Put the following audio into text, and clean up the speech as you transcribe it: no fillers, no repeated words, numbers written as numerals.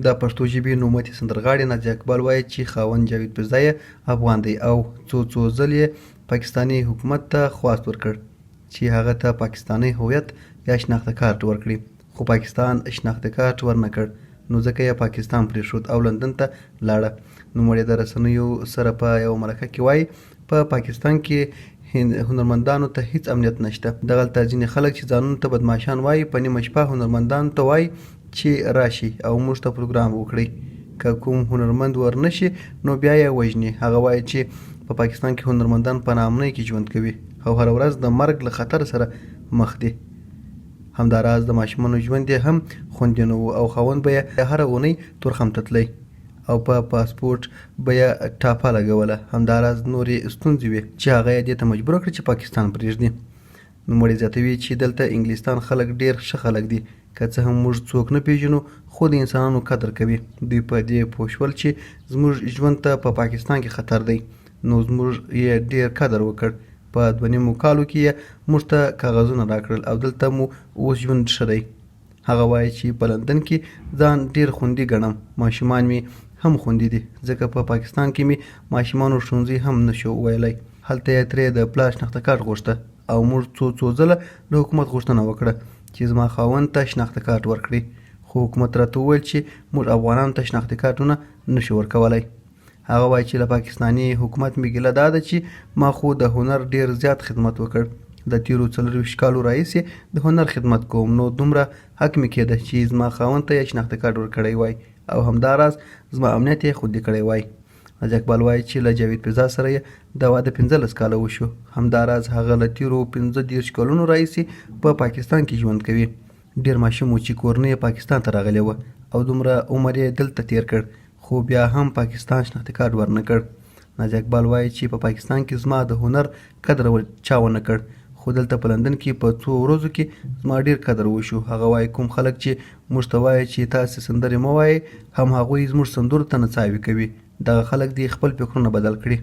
د پښتو ژبې نوموتي سندرغاړې نازیه اقبال وایي چې خاوند جاوید پیرزی افغان دی او څو ځل یې پاکستاني حکومت ته خواست ورکړ چې هغه ته پاکستاني هویت یا شناخته کارت ورکړي، خو پاکستان شناخته کارت ورنه کړ، نو ځکه یې پاکستان پریښود او لندن ته لاړه. نوموړې د رسنیو سره په یوه مرکه کې وایي په پاکستان کې هنرمندانو ته هیڅ امنیت نشته. دغلته ځینې خلک چې ځانونو ته بدمعاشان وایي په نیمه شپه هنرمندانو ته وایي چې راشي او موږ ته پروګرام وکړي، که کوم هنرمند ورنشي نو بیا یې وژني. هغه وایي چې په پاکستان کې هنرمندان په ناامنۍ کې ژوند کوي او هره ورځ د مرګ له خطر سره مخ دي. همداراز د ماشومانو ژوند یې هم خوندي نه و او خاوند به یې هره اونۍ تورخم ته تلی او په پاسپورټ به یې ټاپه لګوله. همداراز نورې ستونزې وې چې هغه یې دې ته مجبور کړ چې پاکستان پرېږدي. نوموړی زیاتوي چې دلته انګلستان خلک ډېر ښه خلک دي، که څه هم موږ څوک نه پیژنو خو د انسانانو قدر کوي. دوی په دې پوه شول چې زموږ ژوند ته په پاکستان کې خطر دی، نو زموږ یې ډېر قدر وکړ. په 2.5 کالو کې یې موږ ته کاغذونه راکړل او دلته مو اوس ژوند ښه دی. هغه وایي چې په لندن کې ځان ډېر خوندي ګڼم، ماشومان مې هم خوندي دي ځکه په پاکستان کې مې ماشومانو ښوونځي هم نشو ویلی. هلته یې ترې د پلار شناخته کارت غوښته او موږ څو ځله له حکومت غوښتنه وکړه چې زما خاوند ته شناخته کارت ورکړي، خو حکومت راته وویل چې موږ افغانانو ته شناخته کارتونه نشو ورکولی. هغه وایي چې له پاکستاني حکومت مې ګیله دا ده چې ما خو د هنر ډېر زیات خدمت وکړ، د تیرو 24 کالو راهیسې د هنر خدمت کوم، نو دومره حق مې کېده چې زما خاوند ته یې شناخته کارت ورکړی وای او همداراز زما امنیت یې خوندي کړی وای. نازیه اقبال وایي چې له جاوید پیرزی سره یې د واده 15 کاله وشو. همداراز هغه له تیرو 15 کلونو راهیسې په پاکستان کې ژوند کوي. ډېر ماشوم و چې کورنۍ یې پاکستان ته راغلی وه او دومره عمر یې دلته تیر کړ، خو بیا هم پاکستان شناخته کارت ورنه کړ. نازیه اقبال وایي چې په پاکستان کې زما د هنر قدر چا ونه کړ، خو دلته په لندن کې په 2 ورځو کې زما ډېر قدر وشو. هغه وایي کوم خلک چې موږ ته وایي چې تاسې سندرې مه وایئ، هم هغوی زموږ سندرو ته نڅاوې کوي. دغه خلک دې خپل فکرونه بدل کړي.